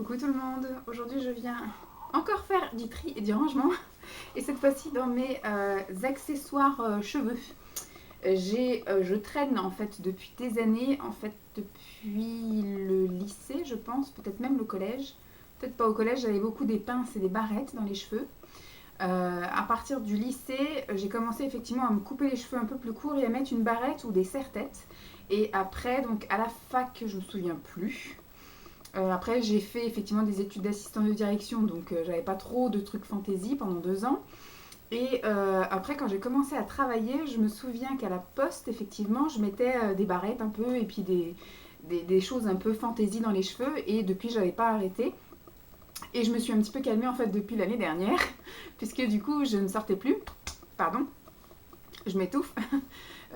Coucou tout le monde, aujourd'hui je viens encore faire du tri et du rangement et cette fois-ci dans mes accessoires cheveux. Je traîne en fait depuis des années, en fait depuis le lycée je pense, peut-être même le collège. Peut-être pas au collège, j'avais beaucoup des pinces et des barrettes dans les cheveux. À partir du lycée, j'ai commencé effectivement à me couper les cheveux un peu plus courts et à mettre une barrette ou des serre-têtes. Et après, donc à la fac, je me souviens plus. Après, j'ai fait effectivement des études d'assistant de direction, donc j'avais pas trop de trucs fantaisie pendant 2 ans. Et après, quand j'ai commencé à travailler, je me souviens qu'à la poste, effectivement, je mettais des barrettes un peu et puis des choses un peu fantaisie dans les cheveux. Et depuis, j'avais pas arrêté. Et je me suis un petit peu calmée en fait depuis l'année dernière, puisque du coup, je ne sortais plus. Pardon, je m'étouffe.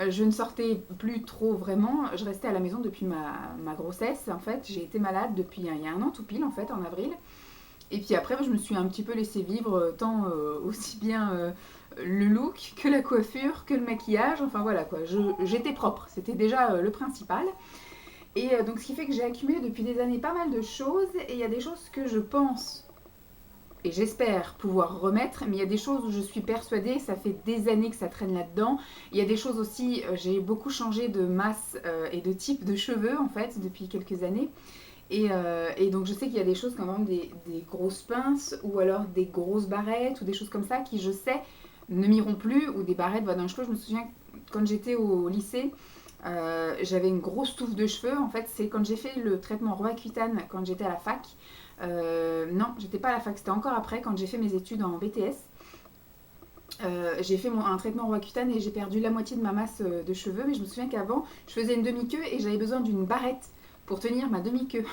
Je ne sortais plus trop vraiment, je restais à la maison depuis ma grossesse en fait, j'ai été malade depuis il y a un an tout pile en fait, en avril. Et puis après je me suis un petit peu laissée vivre tant aussi bien le look que la coiffure, que le maquillage, enfin voilà quoi, j'étais propre, c'était déjà le principal. Et donc ce qui fait que j'ai accumulé depuis des années pas mal de choses et il y a des choses que je pense et j'espère pouvoir remettre, mais il y a des choses où je suis persuadée, ça fait des années que ça traîne là-dedans. Il y a des choses aussi, j'ai beaucoup changé de masse et de type de cheveux en fait depuis quelques années. Et donc je sais qu'il y a des choses comme des grosses pinces ou alors des grosses barrettes ou des choses comme ça qui je sais ne m'iront plus, ou des barrettes dans les cheveux. Je me souviens quand j'étais au lycée, j'avais une grosse touffe de cheveux. En fait, c'est quand j'ai fait le traitement Roaccutane quand j'étais à la fac. Non, j'étais pas à la fac, c'était encore après quand j'ai fait mes études en BTS. J'ai fait un traitement Roaccutane et j'ai perdu la moitié de ma masse de cheveux. Mais je me souviens qu'avant, je faisais une demi-queue et j'avais besoin d'une barrette pour tenir ma demi-queue.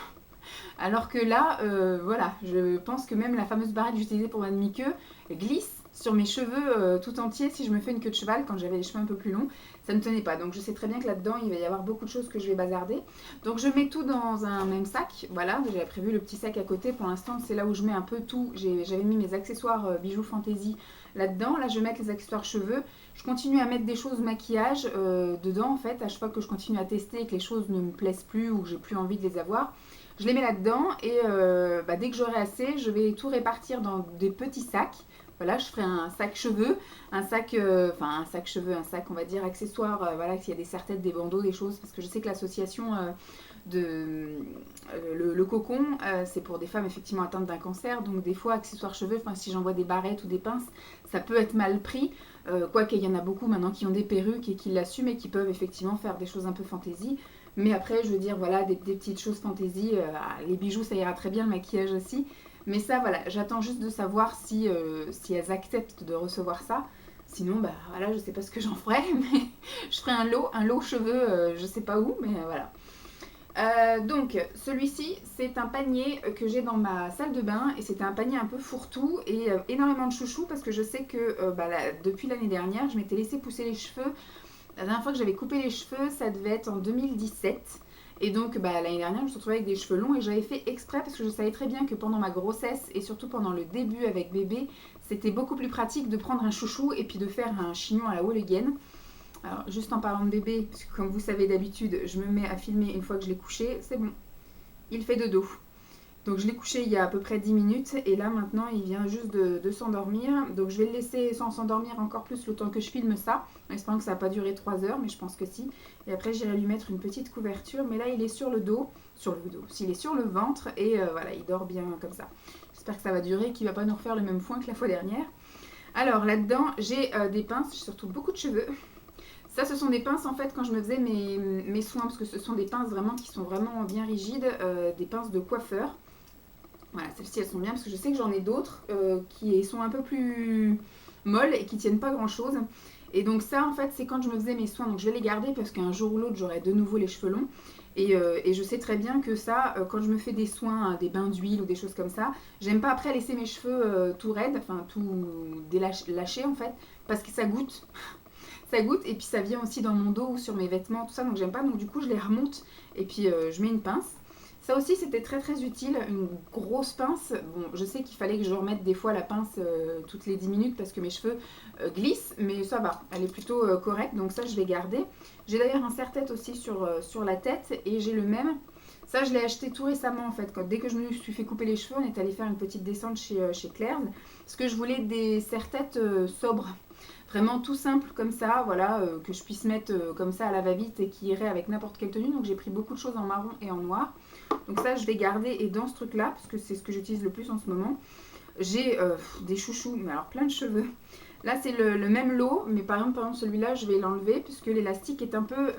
Alors que là, voilà, je pense que même la fameuse barrette que j'utilisais pour ma demi-queue glisse sur mes cheveux tout entiers si je me fais une queue de cheval quand j'avais les cheveux un peu plus longs. Ça ne tenait pas. Donc je sais très bien que là-dedans, il va y avoir beaucoup de choses que je vais bazarder. Donc je mets tout dans un même sac. Voilà, j'avais prévu le petit sac à côté. Pour l'instant, c'est là où je mets un peu tout. J'avais mis mes accessoires bijoux fantaisie là-dedans. Là, je vais mettre les accessoires cheveux. Je continue à mettre des choses maquillage dedans en fait. À chaque fois que je continue à tester et que les choses ne me plaisent plus ou que j'ai plus envie de les avoir, je les mets là-dedans et dès que j'aurai assez, je vais tout répartir dans des petits sacs. Voilà, je ferai un sac cheveux, un sac, un sac cheveux, un sac on va dire accessoire, voilà, s'il y a des serre-têtes, des bandeaux, des choses, parce que je sais que l'association le cocon, c'est pour des femmes effectivement atteintes d'un cancer, donc des fois accessoires cheveux, enfin si j'envoie des barrettes ou des pinces, ça peut être mal pris, quoique il y en a beaucoup maintenant qui ont des perruques et qui l'assument et qui peuvent effectivement faire des choses un peu fantaisie. Mais après, je veux dire, voilà, des petites choses fantaisie. Les bijoux, ça ira très bien, le maquillage aussi. Mais ça, voilà, j'attends juste de savoir si elles acceptent de recevoir ça. Sinon, bah voilà, je sais pas ce que j'en ferai, mais je ferai un lot cheveux, je sais pas où, mais voilà. Donc, celui-ci, c'est un panier que j'ai dans ma salle de bain et c'était un panier un peu fourre-tout et énormément de chouchous parce que je sais que depuis l'année dernière, je m'étais laissé pousser les cheveux. La dernière fois que j'avais coupé les cheveux, ça devait être en 2017. Et donc l'année dernière, je me suis retrouvée avec des cheveux longs et j'avais fait exprès parce que je savais très bien que pendant ma grossesse et surtout pendant le début avec bébé, c'était beaucoup plus pratique de prendre un chouchou et puis de faire un chignon à la Walligen. Alors juste en parlant de bébé, parce que comme vous savez d'habitude, je me mets à filmer une fois que je l'ai couché, c'est bon, il fait dodo. Donc je l'ai couché il y a à peu près 10 minutes et là maintenant il vient juste de s'endormir. Donc je vais le laisser sans s'endormir encore plus le temps que je filme ça, en espérant que ça va pas durer 3 heures, mais je pense que si. Et après j'irai lui mettre une petite couverture, mais là il est sur le dos, s'il est sur le ventre et voilà, il dort bien comme ça. J'espère que ça va durer, qu'il va pas nous refaire le même foin que la fois dernière. Alors là-dedans j'ai des pinces, surtout beaucoup de cheveux. Ça, ce sont des pinces en fait quand je me faisais mes soins, parce que ce sont des pinces vraiment qui sont vraiment bien rigides, des pinces de coiffeur. Voilà, celles-ci elles sont bien parce que je sais que j'en ai d'autres qui sont un peu plus molles et qui tiennent pas grand-chose. Et donc ça en fait c'est quand je me faisais mes soins, donc je vais les garder parce qu'un jour ou l'autre j'aurai de nouveau les cheveux longs. Et je sais très bien que ça, quand je me fais des soins, des bains d'huile ou des choses comme ça, j'aime pas après laisser mes cheveux tout raides, enfin tout lâchés en fait, parce que ça goûte. Ça goûte et puis ça vient aussi dans mon dos ou sur mes vêtements, tout ça, donc j'aime pas. Donc du coup je les remonte et puis je mets une pince. Ça aussi c'était très très utile, une grosse pince. Bon, je sais qu'il fallait que je remette des fois la pince toutes les 10 minutes parce que mes cheveux glissent, mais ça va, elle est plutôt correcte, donc ça je vais garder. J'ai d'ailleurs un serre-tête aussi sur la tête et j'ai le même. Ça, je l'ai acheté tout récemment en fait. Dès que je me suis fait couper les cheveux, on est allé faire une petite descente chez Claire's. Parce que je voulais des serre-têtes sobres. Vraiment tout simple comme ça, voilà, que je puisse mettre comme ça à la va-vite et qui irait avec n'importe quelle tenue. Donc j'ai pris beaucoup de choses en marron et en noir. Donc ça, je vais garder et dans ce truc-là, parce que c'est ce que j'utilise le plus en ce moment. J'ai des chouchous, mais alors plein de cheveux. Là, c'est le même lot, mais par exemple celui-là, je vais l'enlever puisque l'élastique est un peu...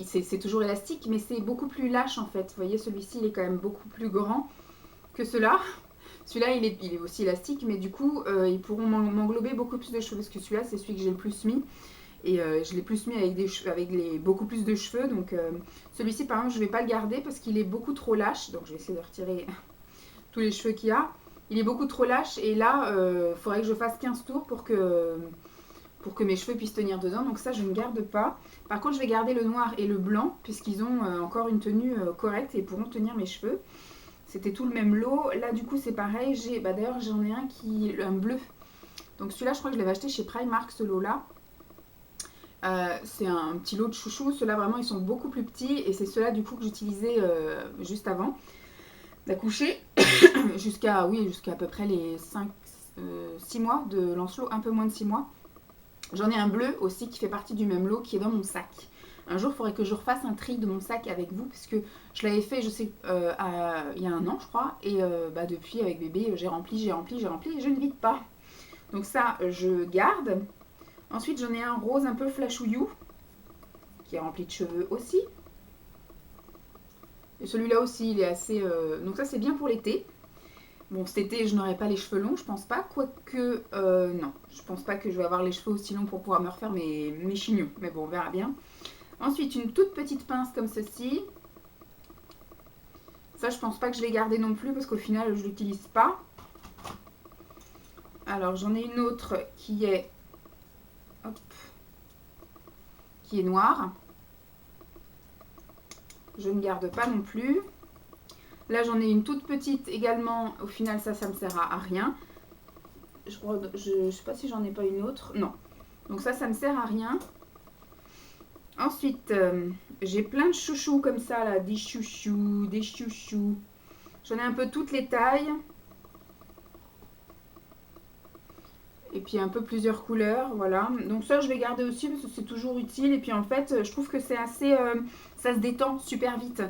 c'est toujours élastique, mais c'est beaucoup plus lâche en fait. Vous voyez, celui-ci, il est quand même beaucoup plus grand que ceux-là. Celui-là, il est aussi élastique, mais du coup, ils pourront m'englober beaucoup plus de cheveux. Parce que celui-là, c'est celui que j'ai le plus mis. Et je l'ai plus mis avec beaucoup plus de cheveux. Donc, celui-ci, par exemple, je ne vais pas le garder parce qu'il est beaucoup trop lâche. Donc, je vais essayer de retirer tous les cheveux qu'il y a. Il est beaucoup trop lâche. Et là, il faudrait que je fasse 15 tours pour que mes cheveux puissent tenir dedans. Donc ça, je ne garde pas. Par contre, je vais garder le noir et le blanc puisqu'ils ont encore une tenue correcte et pourront tenir mes cheveux. C'était tout le même lot. Là, du coup, c'est pareil. D'ailleurs, j'en ai un bleu. Donc celui-là, je crois que je l'avais acheté chez Primark, ce lot-là. C'est un petit lot de chouchous. Ceux-là, vraiment, ils sont beaucoup plus petits. Et c'est ceux-là, du coup, que j'utilisais juste avant d'accoucher. jusqu'à à peu près les 6 mois de Lancelot, un peu moins de 6 mois. J'en ai un bleu aussi qui fait partie du même lot qui est dans mon sac. Un jour, il faudrait que je refasse un tri de mon sac avec vous puisque je l'avais fait, je sais, il y a 1 an, je crois. Et depuis, avec bébé, j'ai rempli et je ne vide pas. Donc ça, je garde. Ensuite, j'en ai un rose un peu flashouillou qui est rempli de cheveux aussi. Et celui-là aussi, il est assez... Donc ça, c'est bien pour l'été. Bon, cet été, je n'aurai pas les cheveux longs, je pense pas. Quoique, non, je pense pas que je vais avoir les cheveux aussi longs pour pouvoir me refaire mes chignons. Mais bon, on verra bien. Ensuite, une toute petite pince comme ceci. Ça, je pense pas que je vais garder non plus parce qu'au final, je l'utilise pas. Alors, j'en ai une autre qui est... Hop, qui est noire. Je ne garde pas non plus. Là, j'en ai une toute petite également. Au final, ça me sert à rien. Je sais pas si j'en ai pas une autre. Non. Donc ça me sert à rien. Ensuite, j'ai plein de chouchous comme ça, là. Des chouchous, des chouchous. J'en ai un peu toutes les tailles. Et puis un peu plusieurs couleurs, voilà. Donc ça, je vais garder aussi parce que c'est toujours utile. Et puis en fait, je trouve que c'est assez... ça se détend super vite.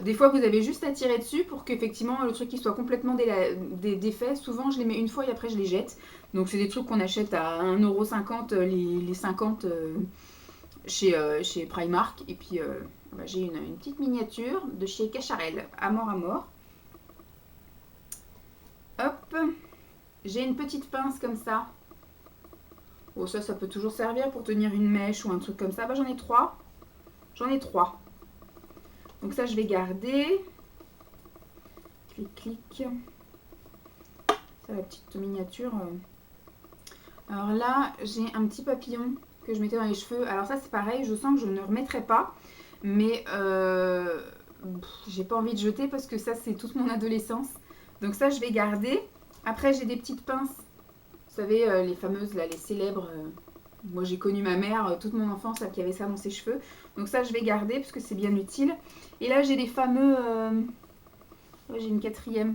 Des fois, vous avez juste à tirer dessus pour qu'effectivement, le truc qui soit complètement défait. Souvent, je les mets une fois et après, je les jette. Donc c'est des trucs qu'on achète à 1,50 € les 50 chez Primark. Et puis, j'ai une petite miniature de chez Cacharel, à mort. Hop. J'ai une petite pince comme ça. Oh, ça peut toujours servir pour tenir une mèche ou un truc comme ça. J'en ai 3. Donc ça, je vais garder. Clic. Ça, la petite miniature. Alors là, j'ai un petit papillon que je mettais dans les cheveux. Alors ça, c'est pareil. Je sens que je ne remettrai pas. Mais j'ai pas envie de jeter parce que ça, c'est toute mon adolescence. Donc ça, je vais garder. Après, j'ai des petites pinces. Vous savez, les fameuses, là, les célèbres. Moi, j'ai connu ma mère toute mon enfance qui avait ça dans ses cheveux. Donc ça, je vais garder parce que c'est bien utile. Et là, j'ai des fameux... j'ai une 4e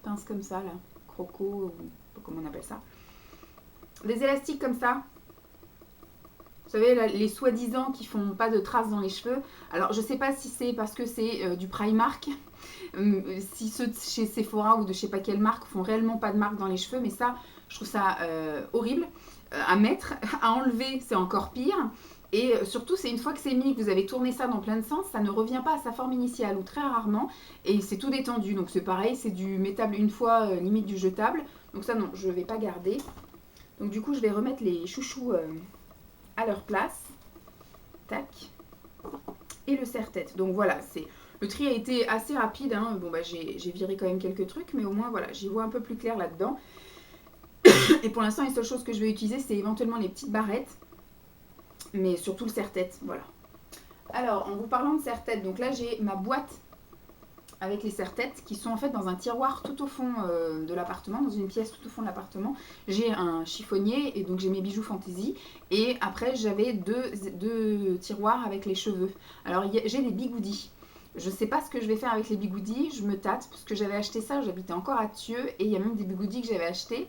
pince comme ça, là. Croco, ou je sais pas comment on appelle ça. Des élastiques comme ça. Vous savez, là, les soi-disant qui font pas de traces dans les cheveux. Alors, je sais pas si c'est parce que c'est du Primark. Si ceux de chez Sephora ou de je sais pas quelle marque font réellement pas de marque dans les cheveux. Mais ça, je trouve ça horrible à mettre. À enlever, c'est encore pire. Et surtout, c'est une fois que c'est mis, que vous avez tourné ça dans plein de sens, ça ne revient pas à sa forme initiale ou très rarement. Et c'est tout détendu. Donc c'est pareil, c'est du mettable une fois, limite du jetable. Donc ça, non, je ne vais pas garder. Donc du coup, je vais remettre les chouchous à leur place. Tac. Et le serre-tête. Donc voilà, le tri a été assez rapide. Hein. Bon, j'ai viré quand même quelques trucs, mais au moins, voilà, j'y vois un peu plus clair là-dedans. Et pour l'instant, les seules choses que je vais utiliser, c'est éventuellement les petites barrettes. Mais surtout le serre-tête, voilà. Alors, en vous parlant de serre-tête, donc là, j'ai ma boîte avec les serre-têtes qui sont en fait dans un tiroir tout au fond de l'appartement, dans une pièce tout au fond de l'appartement. J'ai un chiffonnier et donc j'ai mes bijoux fantaisie. Et après, j'avais deux tiroirs avec les cheveux. Alors, j'ai des bigoudis. Je sais pas ce que je vais faire avec les bigoudis, je me tâte parce que j'avais acheté ça, j'habitais encore à Thieux et il y a même des bigoudis que j'avais achetés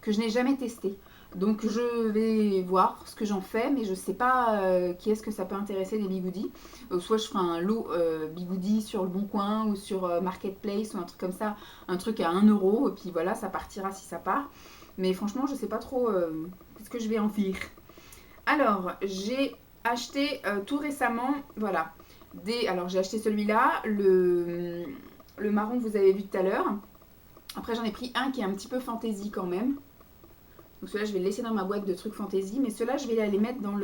que je n'ai jamais testé. Donc je vais voir ce que j'en fais, mais je sais pas qui est-ce que ça peut intéresser des bigoudis. Soit je ferai un lot bigoudis sur le Bon Coin ou sur Marketplace ou un truc comme ça, un truc à 1 euro, et puis voilà, ça partira si ça part. Mais franchement, je sais pas trop ce que je vais en faire. Alors, j'ai acheté tout récemment, voilà, alors j'ai acheté celui-là, le marron que vous avez vu tout à l'heure. Après, j'en ai pris un qui est un petit peu fantasy quand même. Donc ceux-là, je vais le laisser dans ma boîte de trucs fantasy. Mais ceux-là, je vais les mettre dans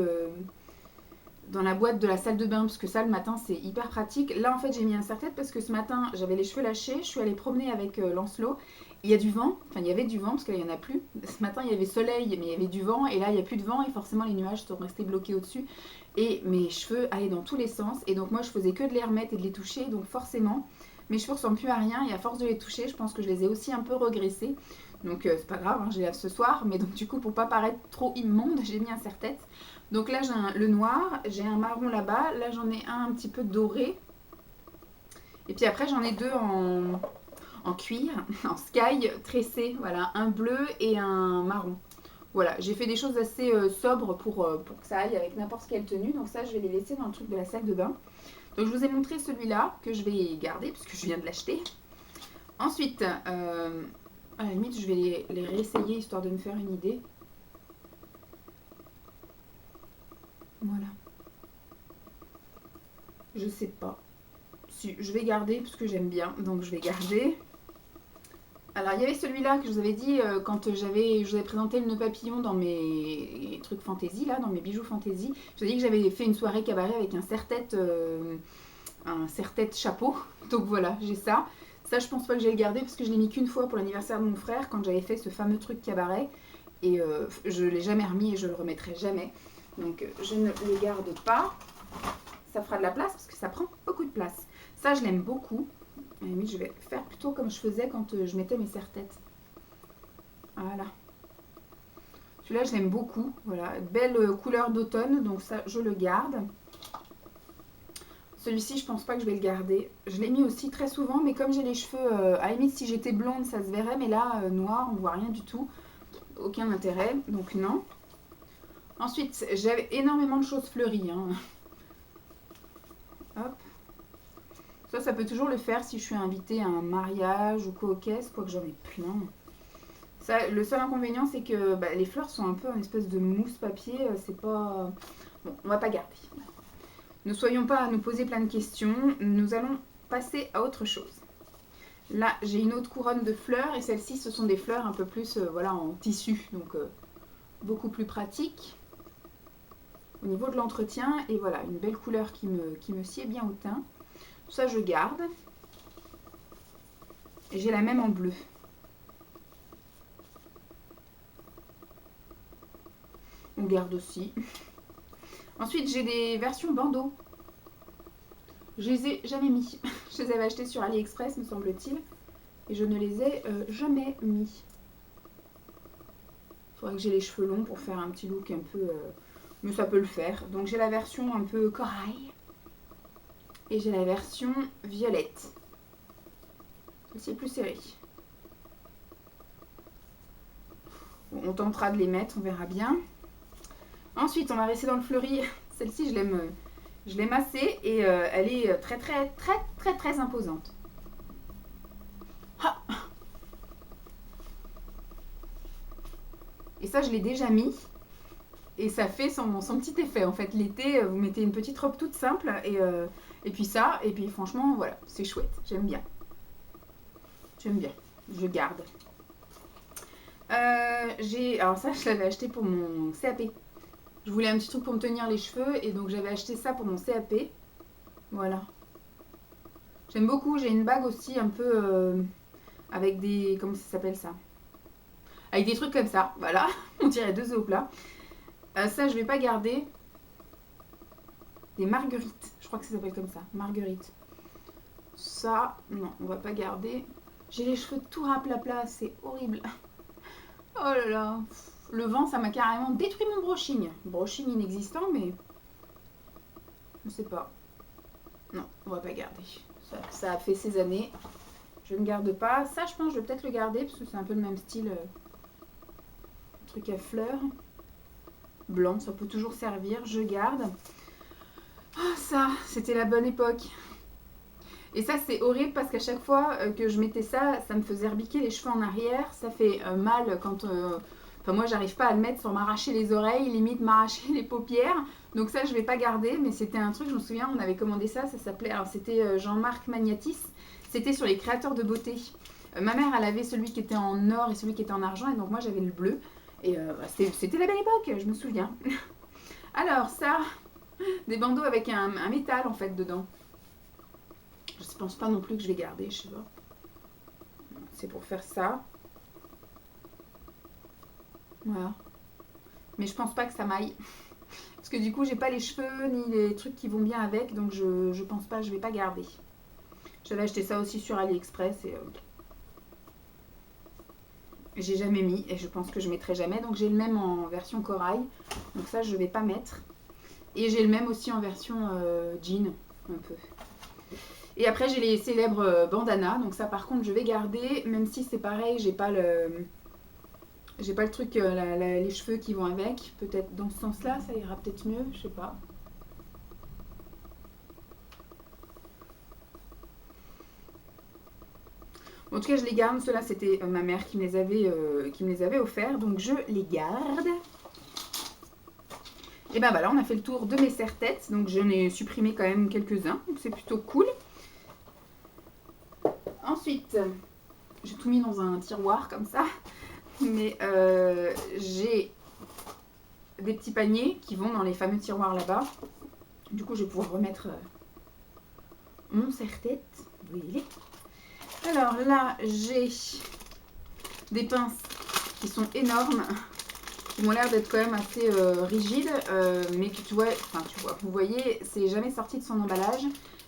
la boîte de la salle de bain. Parce que ça, le matin, c'est hyper pratique. Là, en fait, j'ai mis un serre-tête parce que ce matin, j'avais les cheveux lâchés. Je suis allée promener avec Lancelot. Il y a du vent. Enfin, il y avait du vent parce qu'il n'y en a plus. Ce matin, il y avait soleil, mais il y avait du vent. Et là, il n'y a plus de vent. Et forcément, les nuages sont restés bloqués au-dessus. Et mes cheveux allaient dans tous les sens. Et donc, moi, je faisais que de les remettre et de les toucher. Donc, forcément, mes cheveux ressemblent plus à rien. Et à force de les toucher, je pense que je les ai aussi un peu regressés. Donc c'est pas grave, hein, je les lave ce soir. Mais donc du coup, pour pas paraître trop immonde, j'ai mis un serre-tête. Donc là, j'ai le noir, j'ai un marron là-bas. Là, j'en ai un petit peu doré. Et puis après, j'en ai deux en cuir, en sky tressé. Voilà, un bleu et un marron. Voilà, j'ai fait des choses assez sobres pour que ça aille avec n'importe quelle tenue. Donc ça, je vais les laisser dans le truc de la salle de bain. Donc je vous ai montré celui-là que je vais garder puisque je viens de l'acheter. Ensuite, à la limite, je vais les réessayer histoire de me faire une idée. Voilà. Je sais pas. Si, je vais garder parce que j'aime bien, donc je vais garder. Alors, il y avait celui-là que je vous avais dit quand je vous avais présenté le nœud papillon dans mes trucs fantasy, là, dans mes bijoux fantasy. Je vous ai dit que j'avais fait une soirée cabaret avec un serre-tête chapeau. Donc voilà, j'ai ça. Ça, je pense pas que je vais le garder parce que je l'ai mis qu'une fois pour l'anniversaire de mon frère quand j'avais fait ce fameux truc cabaret. Et je l'ai jamais remis et je le remettrai jamais. Donc je ne les garde pas. Ça fera de la place parce que ça prend beaucoup de place. Ça, je l'aime beaucoup. À la limite, je vais faire plutôt comme je faisais quand je mettais mes serre-têtes. Voilà. Celui-là, je l'aime beaucoup. Voilà, belle couleur d'automne. Donc ça, je le garde. Celui-ci, je pense pas que je vais le garder. Je l'ai mis aussi très souvent, mais comme j'ai les cheveux, à la limite, si j'étais blonde, ça se verrait. Mais là, noir, on voit rien du tout. Aucun intérêt, donc non. Ensuite, j'avais énormément de choses fleuries. Hein. Hop. Ça peut toujours le faire si je suis invitée à un mariage ou quoi aux caisses, quoique j'en ai plein. Ça, le seul inconvénient, c'est que les fleurs sont un peu en espèce de mousse papier. C'est pas... Bon, on va pas garder. Ne soyons pas à nous poser plein de questions. Nous allons passer à autre chose. Là, j'ai une autre couronne de fleurs et celles-ci, ce sont des fleurs un peu plus voilà, en tissu, donc beaucoup plus pratique au niveau de l'entretien. Et voilà, une belle couleur qui me sied bien au teint. Ça, je garde. Et j'ai la même en bleu. On garde aussi. Ensuite, j'ai des versions bandeaux. Je les ai jamais mis. Je les avais achetés sur AliExpress, me semble-t-il. Et je ne les ai jamais mis. Il faudrait que j'ai les cheveux longs pour faire un petit look un peu... mais ça peut le faire. Donc j'ai la version un peu corail. Et j'ai la version violette. Celle-ci est plus serrée. Bon, on tentera de les mettre, on verra bien. Ensuite, on va rester dans le fleuri. Celle-ci, je l'aime assez et elle est très imposante. Ah, et ça, je l'ai déjà mis. Et ça fait son petit effet. En fait, l'été, vous mettez une petite robe toute simple et puis ça. Et puis franchement, voilà, c'est chouette. J'aime bien. J'aime bien. Je garde. Alors ça, je l'avais acheté pour mon CAP. Je voulais un petit truc pour me tenir les cheveux et donc j'avais acheté ça pour mon CAP. Voilà. J'aime beaucoup. J'ai une bague aussi un peu avec des... Comment ça s'appelle ça? Avec des trucs comme ça. Voilà. On dirait 2 œufs au plat. Ça, je vais pas garder. Des marguerites. Je crois que ça s'appelle comme ça. Marguerite. Ça, non, on va pas garder. J'ai les cheveux tout raplapla. C'est horrible. Oh là là. Le vent, ça m'a carrément détruit mon brushing. Brushing inexistant, mais... Je sais pas. Non, on va pas garder. Ça a fait ses années. Je ne garde pas. Ça, je pense que je vais peut-être le garder parce que c'est un peu le même style. Truc à fleurs. Blanc, ça peut toujours servir. Je garde. Oh, ça, c'était la bonne époque. Et ça, c'est horrible parce qu'à chaque fois que je mettais ça, ça me faisait rebiquer les cheveux en arrière. Ça fait mal quand... Enfin, moi, j'arrive pas à le mettre sans m'arracher les oreilles, limite m'arracher les paupières. Donc ça, je vais pas garder, mais c'était un truc, je me souviens, on avait commandé ça, ça s'appelait... Alors, c'était Jean-Marc Magnatis. C'était sur les créateurs de beauté. Ma mère, elle avait celui qui était en or et celui qui était en argent, et donc moi, j'avais le bleu. Et c'était la belle époque, je me souviens. Alors, ça, des bandeaux avec un métal, en fait, dedans. Je pense pas non plus que je vais garder, je sais pas. C'est pour faire ça. Voilà. Mais je pense pas que ça m'aille. Parce que du coup, j'ai pas les cheveux ni les trucs qui vont bien avec. Donc je pense pas, je vais pas garder. J'avais acheté ça aussi sur AliExpress et j'ai jamais mis. Et je pense que je mettrai jamais. Donc j'ai le même en version corail. Donc ça, je vais pas mettre. Et j'ai le même aussi en version jean. Un peu. Et après, j'ai les célèbres bandanas. Donc ça, par contre, je vais garder. Même si c'est pareil, j'ai pas le truc, les cheveux qui vont avec. Peut-être dans ce sens-là, ça ira peut-être mieux. Je sais pas. Bon, en tout cas, je les garde. Ceux-là, c'était ma mère qui me les avait offerts. Donc, je les garde. Et ben voilà, on a fait le tour de mes serre-têtes. Donc, j'en ai supprimé quand même quelques-uns. Donc, c'est plutôt cool. Ensuite, j'ai tout mis dans un tiroir comme ça. Mais j'ai des petits paniers qui vont dans les fameux tiroirs là-bas. Du coup, je vais pouvoir remettre mon serre-tête. Oui. Alors là, j'ai des pinces qui sont énormes. Qui m'ont l'air d'être quand même assez rigides. Mais que tu vois, vous voyez, c'est jamais sorti de son emballage.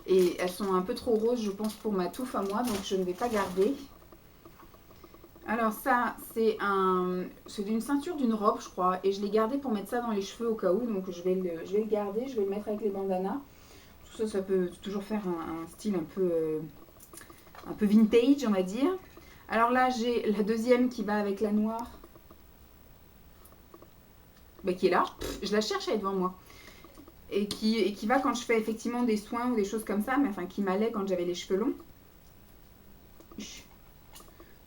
Et elles sont un peu trop roses, je pense, pour ma touffe à moi. Donc je ne vais pas garder. Alors ça, c'est une ceinture d'une robe, je crois. Et je l'ai gardé pour mettre ça dans les cheveux au cas où. Donc je vais le garder, je vais le mettre avec les bandanas. Tout ça, ça peut toujours faire un style un peu vintage, on va dire. Alors là, j'ai la deuxième qui va avec la noire. Bah, qui est là. Je la cherche, elle est devant moi. Et qui va quand je fais effectivement des soins ou des choses comme ça. Mais enfin, qui m'allait quand j'avais les cheveux longs.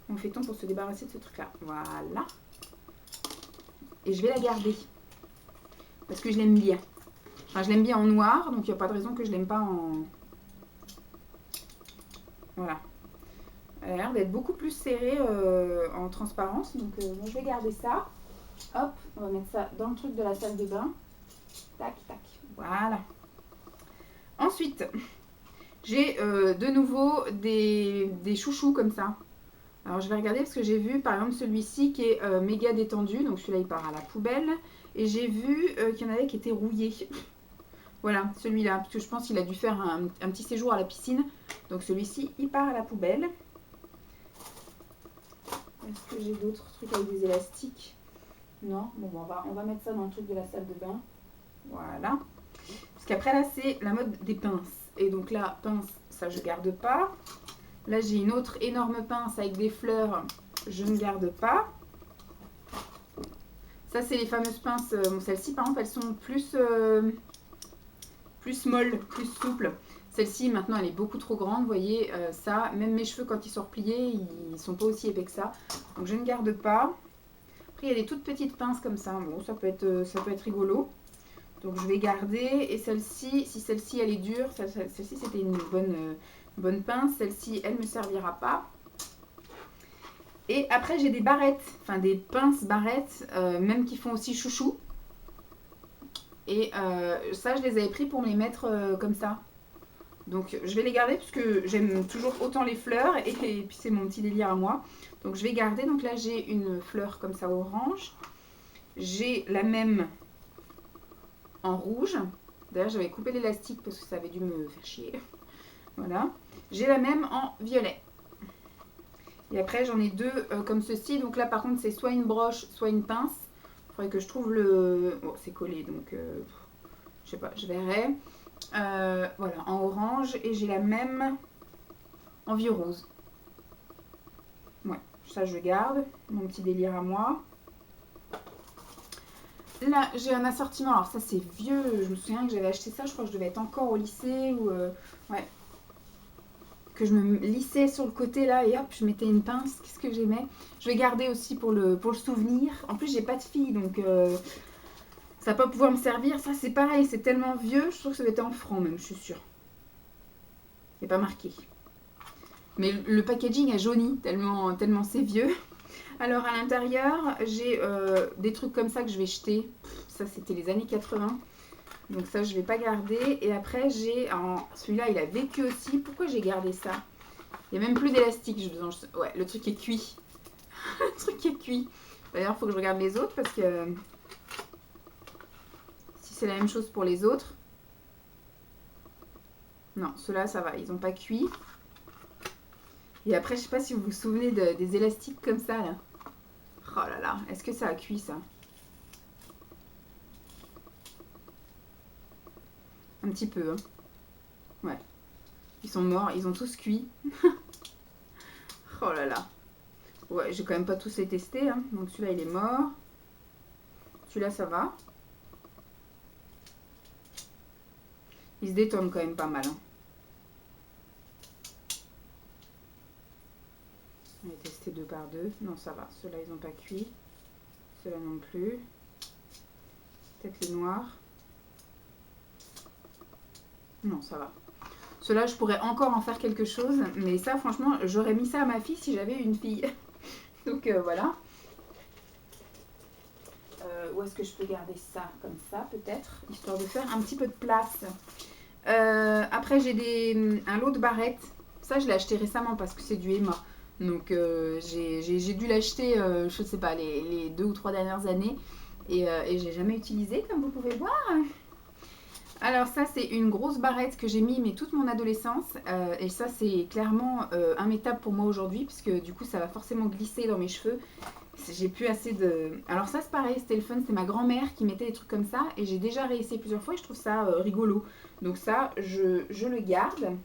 Comment fait-on pour se débarrasser de ce truc-là? Voilà. Et je vais la garder. Parce que je l'aime bien. Enfin, je l'aime bien en noir. Donc, il n'y a pas de raison que je l'aime pas en... Voilà. Elle a l'air d'être beaucoup plus serrée en transparence. Donc, moi, je vais garder ça. Hop, on va mettre ça dans le truc de la salle de bain. Tac, tac. Voilà. Ensuite, j'ai de nouveau des chouchous comme ça. Alors, je vais regarder parce que j'ai vu, par exemple, celui-ci qui est méga détendu. Donc, celui-là, il part à la poubelle. Et j'ai vu qu'il y en avait qui étaient rouillés. Voilà, celui-là. Parce que je pense qu'il a dû faire un petit séjour à la piscine. Donc, celui-ci, il part à la poubelle. Est-ce que j'ai d'autres trucs avec des élastiques? Non. Bon, on va mettre ça dans le truc de la salle de bain. Voilà. Parce qu'après, là, c'est la mode des pinces. Et donc là, pince, ça, je garde pas. Là, j'ai une autre énorme pince avec des fleurs. Je ne garde pas. Ça, c'est les fameuses pinces. Bon, celles-ci, par exemple, elles sont plus molles, plus souples. Celle-ci, maintenant, elle est beaucoup trop grande. Vous voyez, ça, même mes cheveux, quand ils sont repliés, ils sont pas aussi épais que ça. Donc, je ne garde pas. Après, il y a des toutes petites pinces comme ça. Bon, ça peut être rigolo. Donc, je vais garder. Et celle-ci, si celle-ci, elle est dure, celle-ci, c'était une bonne pince. Celle-ci, elle ne me servira pas. Et après, j'ai des barrettes, enfin des pinces barrettes, même qui font aussi chouchou. Et ça, je les avais pris pour me les mettre comme ça. Donc, je vais les garder parce que j'aime toujours autant les fleurs et puis c'est mon petit délire à moi. Donc, je vais garder. Donc là, j'ai une fleur comme ça orange. J'ai la même en rouge. D'ailleurs, j'avais coupé l'élastique parce que ça avait dû me faire chier. Voilà. J'ai la même en violet. Et après, j'en ai deux comme ceci. Donc là, par contre, c'est soit une broche, soit une pince. Il faudrait que je trouve le... Bon, c'est collé, donc je sais pas, je verrai. Voilà, en orange. Et j'ai la même en vieux rose. Ouais, ça je garde. Mon petit délire à moi. Là, j'ai un assortiment. Alors ça, c'est vieux. Je me souviens que j'avais acheté ça. Je crois que je devais être encore au lycée. Ou ouais. Que je me lissais sur le côté là et hop, je mettais une pince. Qu'est-ce que j'aimais. Je vais garder aussi pour le souvenir. En plus, j'ai pas de fille, donc ça va pas pouvoir me servir. Ça, c'est pareil. C'est tellement vieux. Je trouve que ça va être en francs même, je suis sûre. Il n'est pas marqué. Mais le packaging est jauni, tellement c'est vieux. Alors à l'intérieur, j'ai des trucs comme ça que je vais jeter. Ça, c'était les années 80. Donc ça, je vais pas garder. Et après, j'ai... Celui-là, il a vécu aussi. Pourquoi j'ai gardé ça? Il n'y a même plus d'élastique. Ouais, le truc est cuit. Le truc est cuit. D'ailleurs, il faut que je regarde les autres parce que... Si c'est la même chose pour les autres... Non, ceux-là, ça va. Ils n'ont pas cuit. Et après, je sais pas si vous vous souvenez des élastiques comme ça, là. Oh là là, est-ce que ça a cuit, ça? Un petit peu, hein. Ouais. Ils sont morts, ils ont tous cuit. Oh là là. Ouais, j'ai quand même pas tous les testés, hein. Donc celui-là, il est mort. Celui-là, ça va. Il se détourne quand même pas mal, hein. On va tester 2 par 2. Non, ça va. Ceux-là, ils n'ont pas cuit. Ceux-là non plus. Peut-être les noirs. Non, ça va. Ceux-là, je pourrais encore en faire quelque chose. Mais ça, franchement, j'aurais mis ça à ma fille si j'avais une fille. Donc, voilà. Où est-ce que je peux garder ça? Comme ça, peut-être. Histoire de faire un petit peu de place. Après, j'ai un lot de barrettes. Ça, je l'ai acheté récemment parce que c'est du Emma. Donc, j'ai dû l'acheter, je ne sais pas, les 2 ou 3 dernières années. Et j'ai jamais utilisé, comme vous pouvez voir. Alors ça, c'est une grosse barrette que j'ai mis mais toute mon adolescence. Et ça, c'est clairement immétable pour moi aujourd'hui, puisque du coup, ça va forcément glisser dans mes cheveux. J'ai plus assez de... Alors ça, c'est pareil, c'était le fun. C'est ma grand-mère qui mettait des trucs comme ça. Et j'ai déjà réessayé plusieurs fois et je trouve ça rigolo. Donc ça, je le garde.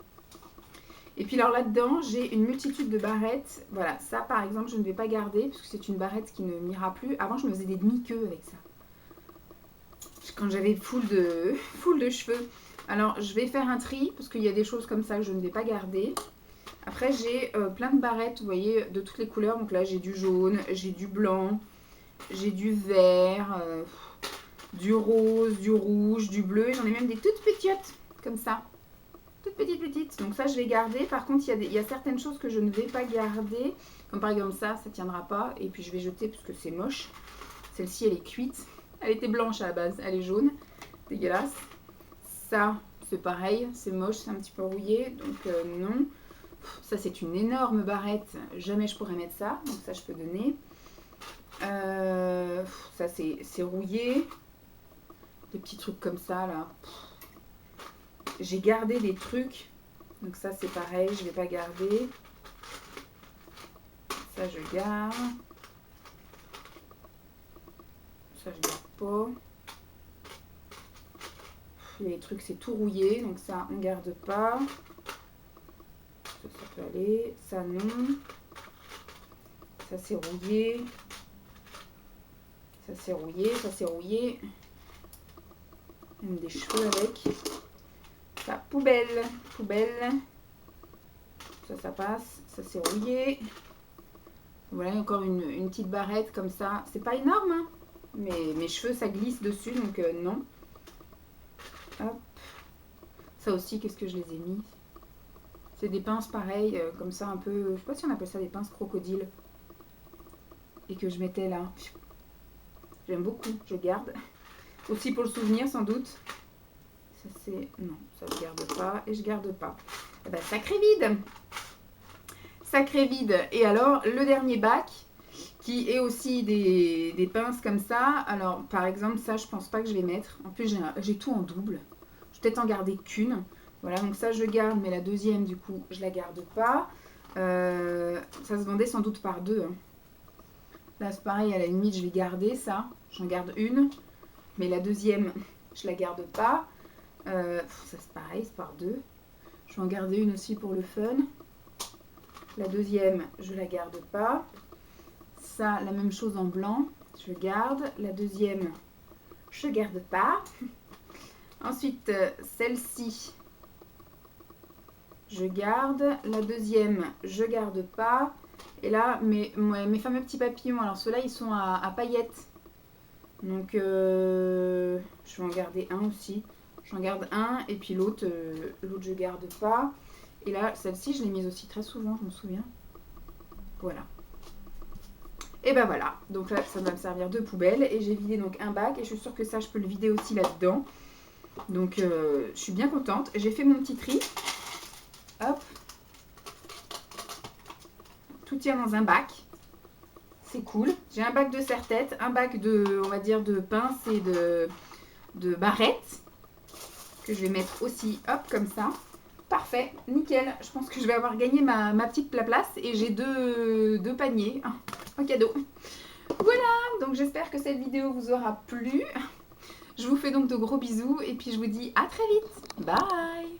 Et puis alors là-dedans, j'ai une multitude de barrettes. Voilà, ça par exemple, je ne vais pas garder parce que c'est une barrette qui ne m'ira plus. Avant, je me faisais des demi-queues avec ça. Quand j'avais full de cheveux. Alors, je vais faire un tri parce qu'il y a des choses comme ça que je ne vais pas garder. Après, j'ai plein de barrettes, vous voyez, de toutes les couleurs. Donc là, j'ai du jaune, j'ai du blanc, j'ai du vert, du rose, du rouge, du bleu. J'en ai même des toutes petites, comme ça. Toutes petites. Donc ça, je vais garder. Par contre, il y a certaines choses que je ne vais pas garder. Comme par exemple ça tiendra pas. Et puis, je vais jeter parce que c'est moche. Celle-ci, elle est cuite. Elle était blanche à la base. Elle est jaune. Dégueulasse. Ça, c'est pareil. C'est moche, c'est un petit peu rouillé. Donc non. Ça, c'est une énorme barrette. Jamais je pourrais mettre ça. Donc ça, je peux donner. Ça, c'est rouillé. Des petits trucs comme ça, là. J'ai gardé des trucs. Donc ça, c'est pareil. Je ne vais pas garder. Ça, je garde. Ça, je garde pas. Il y a des trucs, c'est tout rouillé. Donc ça, on garde pas. Ça peut aller. Ça, non. Ça, c'est rouillé. Ça, c'est rouillé. Ça, c'est rouillé. Même des cheveux avec. Ça, poubelle. Poubelle. Ça passe. Ça, c'est rouillé. Voilà, encore une petite barrette comme ça. C'est pas énorme, hein, mais mes cheveux, ça glisse dessus, donc non. Hop. Ça aussi, qu'est-ce que je les ai mis? C'est des pinces pareilles, comme ça, un peu... Je sais pas si on appelle ça des pinces crocodiles. Et que je mettais là. J'aime beaucoup, je garde. Aussi pour le souvenir, sans doute. Ça, c'est... Non, ça je garde pas. Et je garde pas. Eh ben, sacré vide. Sacré vide. Et alors, le dernier bac, qui est aussi des pinces comme ça. Alors, par exemple, ça, je pense pas que je vais mettre. En plus, j'ai tout en double. Je vais peut-être en garder qu'une. Voilà, donc ça, je garde. Mais la deuxième, du coup, je la garde pas. Ça se vendait sans doute par 2. Hein. Là, c'est pareil, à la limite, je vais garder ça. J'en garde une. Mais la deuxième, je la garde pas. Ça c'est pareil, c'est par deux. Je vais en garder une aussi pour le fun. La deuxième, je la garde pas. Ça, la même chose en blanc, je garde. La deuxième, je garde pas. Ensuite, celle-ci, je garde. La deuxième, je garde pas. Et là, mes fameux petits papillons, alors ceux-là, ils sont à paillettes. Donc, je vais en garder un aussi. J'en garde un et puis l'autre, je garde pas. Et là, celle-ci, je l'ai mise aussi très souvent, je me souviens. Voilà. Et ben voilà, donc là, ça va me servir de poubelle. Et j'ai vidé donc un bac et je suis sûre que ça, je peux le vider aussi là-dedans. Donc, je suis bien contente. J'ai fait mon petit tri. Hop. Tout tient dans un bac. C'est cool. J'ai un bac de serre-tête, un bac de, on va dire, de pinces et de barrettes. Que je vais mettre aussi, hop, comme ça. Parfait, nickel. Je pense que je vais avoir gagné ma petite place et j'ai deux paniers en cadeau. Voilà, donc j'espère que cette vidéo vous aura plu. Je vous fais donc de gros bisous et puis je vous dis à très vite. Bye!